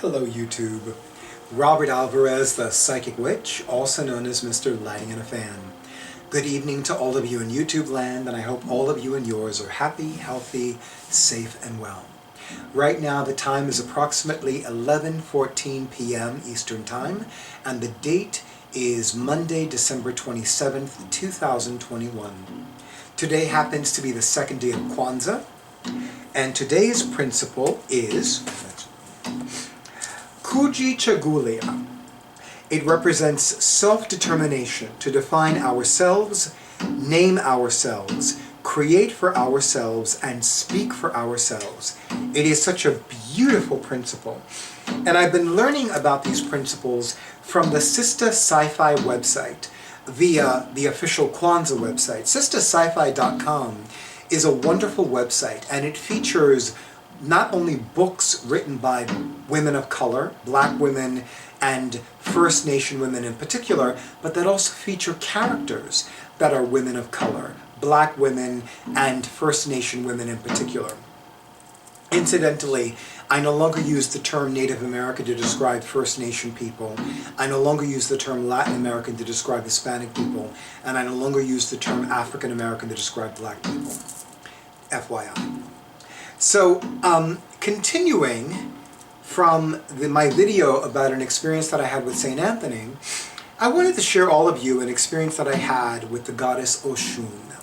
Hello YouTube. Robert Alvarez, the Psychic Witch, also known as Mr. Lighting in a Fan. Good evening to all of you in YouTube land, and I hope all of you and yours are happy, healthy, safe, and well. Right now the time is approximately 11:14 p.m. Eastern Time, and the date is Monday, December 27th, 2021. Today happens to be the second day of Kwanzaa, and today's principle is Kujichagulia. It represents self-determination to define ourselves, name ourselves, create for ourselves, and speak for ourselves. It is such a beautiful principle. And I've been learning about these principles from the Sister Sci-Fi website via the official Kwanzaa website. SisterSci-Fi.com is a wonderful website, and it features not only books written by women of color, black women and First Nation women in particular, but that also feature characters that are women of color, black women and First Nation women in particular. Incidentally, I no longer use the term Native American to describe First Nation people. I no longer use the term Latin American to describe Hispanic people, and I no longer use the term African American to describe black people. FYI. So, continuing from my video about an experience that I had with St. Anthony, I wanted to share all of you an experience that I had with the goddess Oshun.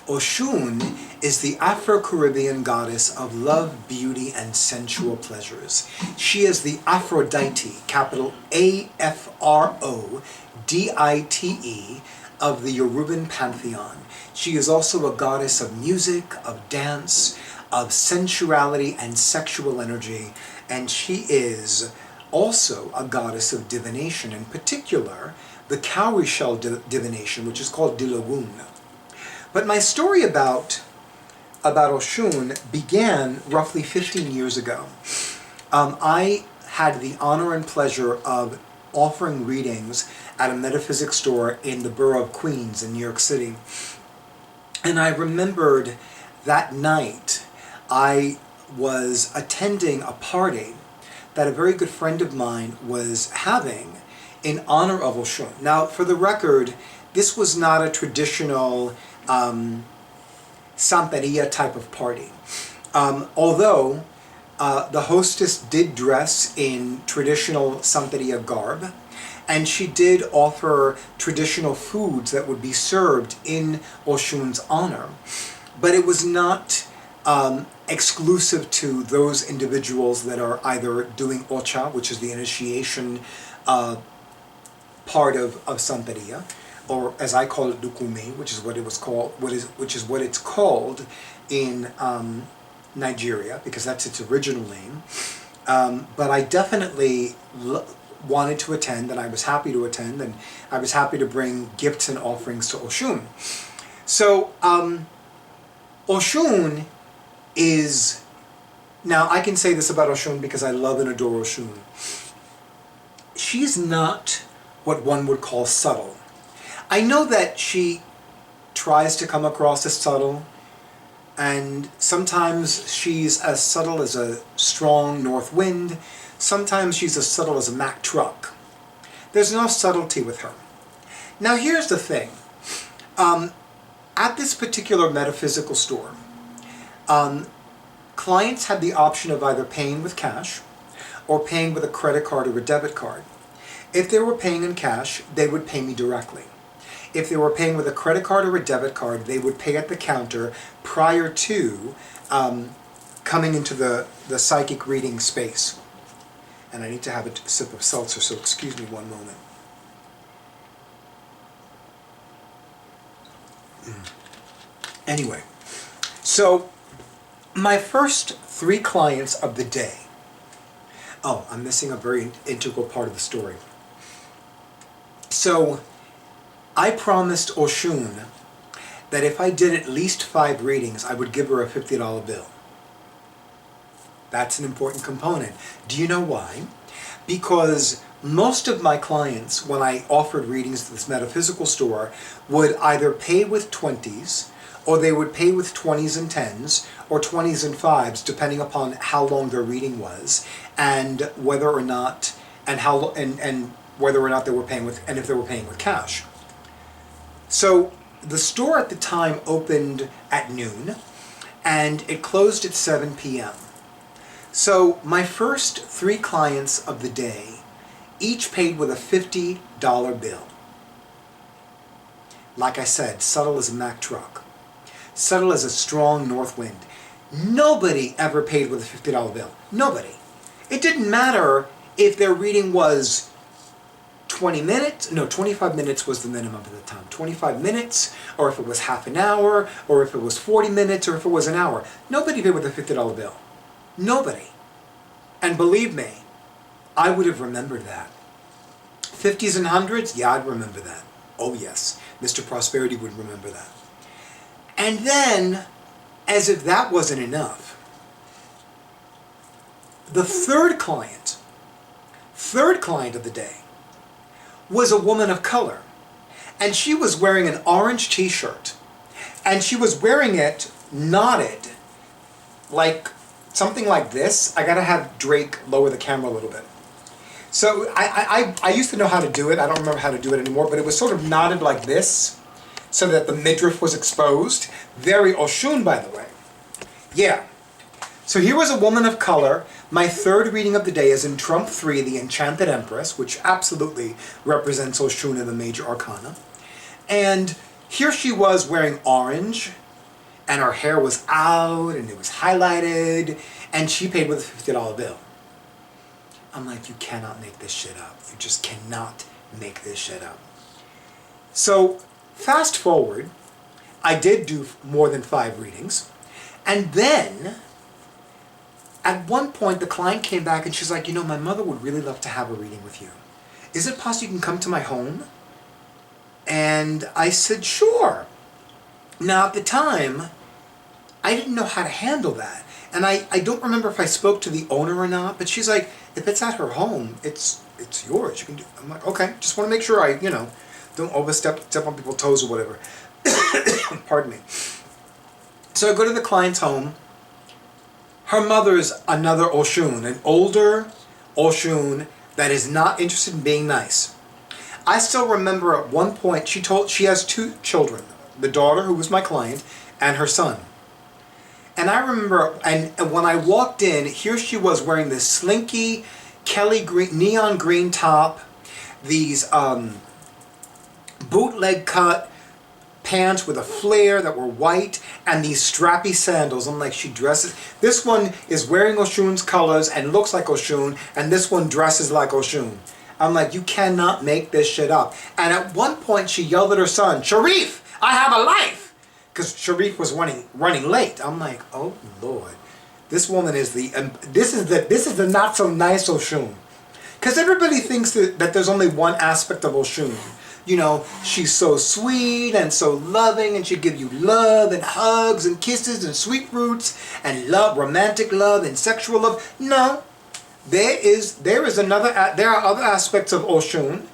Oshun is the Afro-Caribbean goddess of love, beauty, and sensual pleasures. She is the Aphrodite, capital A-F-R-O-D-I-T-E, of the Yoruban pantheon. She is also a goddess of music, of dance, of sensuality and sexual energy, and she is also a goddess of divination, in particular the cowrie shell divination, which is called Dilagun. But my story about Oshun began roughly 15 years ago. I had the honor and pleasure of offering readings at a metaphysics store in the borough of Queens in New York City. And I remembered that night I was attending a party that a very good friend of mine was having in honor of Oshun. Now, for the record, this was not a traditional Santeria type of party. Although the hostess did dress in traditional Santeria garb, and she did offer traditional foods that would be served in Oshun's honor. But it was not exclusive to those individuals that are either doing Ocha, which is the initiation part of Santeria, or as I call it, Dukume, which is what it was called, which is what it's called in Nigeria, because that's its original name. But I definitely wanted to attend, and I was happy to attend, and I was happy to bring gifts and offerings to Oshun. So Oshun is, now I can say this about Oshun because I love and adore Oshun. She's not what one would call subtle. I know that she tries to come across as subtle, and sometimes she's as subtle as a strong north wind, sometimes she's as subtle as a Mack truck. There's no subtlety with her. Now here's the thing. At this particular metaphysical store, clients had the option of either paying with cash or paying with a credit card or a debit card. If they were paying in cash, they would pay me directly. If they were paying with a credit card or a debit card, they would pay at the counter prior to coming into the psychic reading space. And I need to have a sip of seltzer, so excuse me one moment. Anyway, so my first 3 clients of the day. Oh, I'm missing a very integral part of the story. So I promised Oshun that if I did at least 5 readings, I would give her a $50 bill. That's an important component. Do you know why? Because most of my clients, when I offered readings to this metaphysical store, would either pay with 20s or they would pay with 20s and 10s, or 20s and 5s, depending upon how long their reading was, and whether or not, and whether or not they were paying with, and if they were paying with cash. So the store at the time opened at noon, and it closed at 7 p.m. So my first 3 clients of the day each paid with a $50 bill. Like I said, subtle as a Mack truck. Subtle as a strong north wind. Nobody ever paid with a $50 bill. Nobody. It didn't matter if their reading was 20 minutes, no, 25 minutes was the minimum at the time. 25 minutes, or if it was half an hour, or if it was 40 minutes, or if it was an hour. Nobody paid with a $50 bill. Nobody. And believe me, I would have remembered that. 50s and 100s? Yeah, I'd remember that. Oh yes, Mr. Prosperity would remember that. And then, as if that wasn't enough, the third client of the day, was a woman of color. And she was wearing an orange t-shirt. And she was wearing it knotted, like something like this. I gotta have Drake lower the camera a little bit. So I used to know how to do it. I don't remember how to do it anymore, but it was sort of knotted like this, so that the midriff was exposed. Very Oshun, by the way. Yeah. So here was a woman of color. My third reading of the day is in Trump 3, the Enchanted Empress, which absolutely represents Oshun in the major arcana. And here she was wearing orange, and her hair was out, and it was highlighted, and she paid with a $50 bill. I'm like, you cannot make this shit up. You just cannot make this shit up. So, fast forward, I did do more than 5 readings, and then at one point, the client came back and she's like, you know, my mother would really love to have a reading with you. Is it possible you can come to my home? And I said, sure. Now, at the time, I didn't know how to handle that. And I don't remember if I spoke to the owner or not, but she's like, if it's at her home, it's yours. You can do. I'm like, okay, just want to make sure I, don't overstep on people's toes or whatever. Pardon me. So I go to the client's home. Her mother's another Oshun, an older Oshun that is not interested in being nice. I still remember at one point she has 2 children, the daughter who was my client and her son. And I remember, and when I walked in, here she was wearing this slinky Kelly green, neon green top, these bootleg cut pants with a flare that were white, and these strappy sandals. I'm like, she dresses. This one is wearing Oshun's colors and looks like Oshun, and this one dresses like Oshun. I'm like, you cannot make this shit up. And at one point, she yelled at her son, Sharif, I have a life! Because Sharif was running late. I'm like, oh Lord, this woman is this is the not so nice Oshun. Because everybody thinks that there's only one aspect of Oshun. She's so sweet and so loving, and she'll give you love and hugs and kisses and sweet roots and love, romantic love and sexual love. No, there are other aspects of Oshun,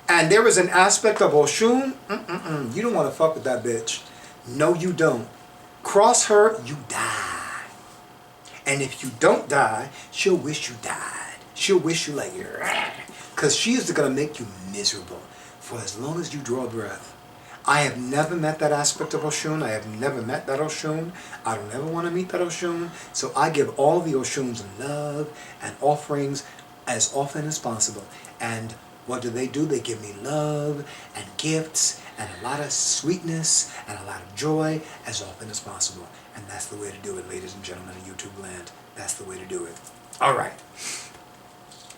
and there is an aspect of Oshun. You don't want to fuck with that bitch. No, you don't. Cross her, you die. And if you don't die, she'll wish you died. She'll wish you like you're, because she's gonna make you miserable for as long as you draw a breath. I have never met that aspect of Oshun. I have never met that Oshun. I don't ever want to meet that Oshun. So I give all the Oshuns love and offerings as often as possible. And what do? They give me love and gifts and a lot of sweetness and a lot of joy as often as possible. And that's the way to do it, ladies and gentlemen of YouTube land. That's the way to do it. All right.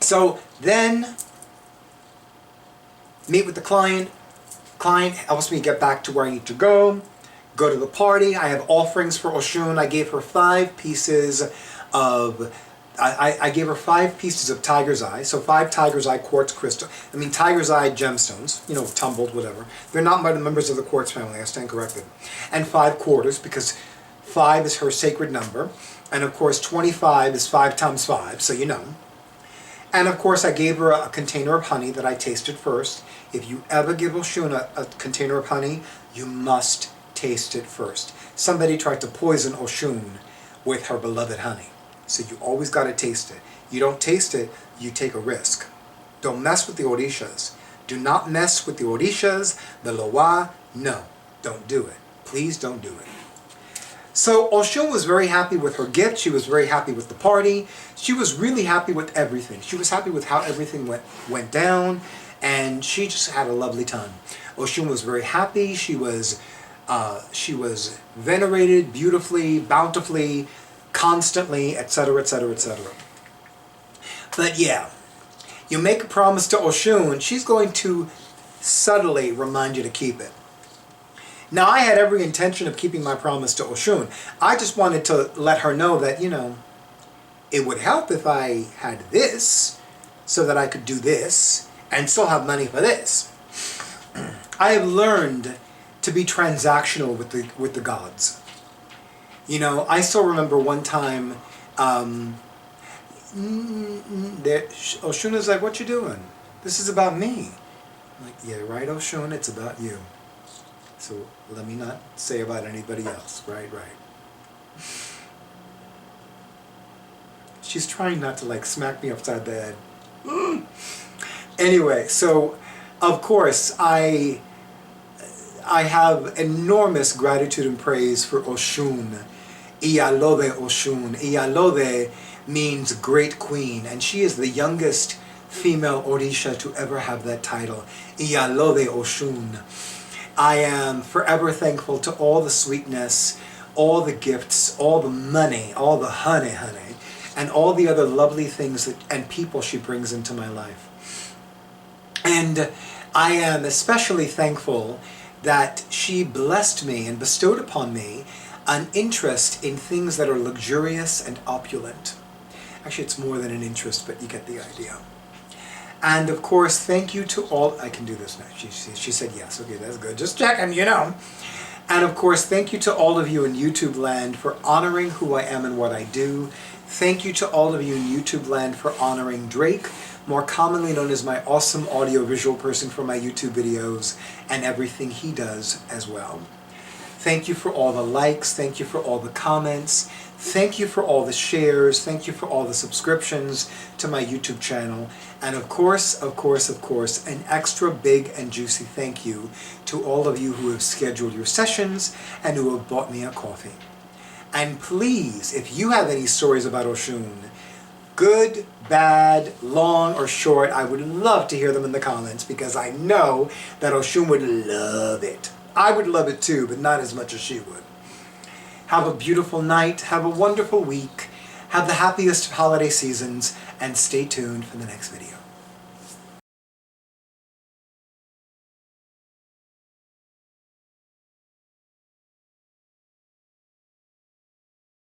So then, meet with the client. Client helps me get back to where I need to go to the party. I have offerings for Oshun. I gave her 5 pieces of, I gave her 5 pieces of tiger's eye, so 5 tiger's eye quartz crystal, tiger's eye gemstones, tumbled, whatever. They're not members of the quartz family, I stand corrected. And 5 quarters, because 5 is her sacred number, and of course 25 is 5 times 5, so you know. And of course I gave her a container of honey that I tasted first. If you ever give Oshun a container of honey, you must taste it first. Somebody tried to poison Oshun with her beloved honey. So you always got to taste it. You don't taste it, you take a risk. Don't mess with the Orishas. Do not mess with the Orishas, the Loa. No, don't do it. Please don't do it. So Oshun was very happy with her gift. She was very happy with the party. She was really happy with everything. She was happy with how everything went down, and she just had a lovely time. Oshun was very happy. She was venerated beautifully, bountifully, constantly, etc., etc., etc. But yeah, you make a promise to Oshun, she's going to subtly remind you to keep it. Now, I had every intention of keeping my promise to Oshun. I just wanted to let her know that, you know, it would help if I had this, so that I could do this, and still have money for this. I have learned to be transactional with the gods. You know, I still remember one time, Oshun is like, what you doing? This is about me. I'm like, yeah, right, Oshun, it's about you. So let me not say about anybody else. Right. She's trying not to like smack me upside the head. Anyway, so of course I have enormous gratitude and praise for Oshun. Iyalode Oshun. Iyalode means great queen, and she is the youngest female Orisha to ever have that title. Iyalode Oshun. I am forever thankful to all the sweetness, all the gifts, all the money, all the honey, and all the other lovely things and people she brings into my life. And I am especially thankful that she blessed me and bestowed upon me an interest in things that are luxurious and opulent. Actually, it's more than an interest, but you get the idea. And of course, thank you to all, I can do this now, she said yes, okay, that's good, just checking, you know. And of course, thank you to all of you in YouTube land for honoring who I am and what I do. Thank you to all of you in YouTube land for honoring Drake, more commonly known as my awesome audio-visual person for my YouTube videos and everything he does as well. Thank you for all the likes, thank you for all the comments, thank you for all the shares, thank you for all the subscriptions to my YouTube channel, and of course, an extra big and juicy thank you to all of you who have scheduled your sessions and who have bought me a coffee. And please, if you have any stories about Oshun, good, bad, long, or short, I would love to hear them in the comments, because I know that Oshun would love it. I would love it too, but not as much as she would. Have a beautiful night, have a wonderful week, have the happiest of holiday seasons, and stay tuned for the next video.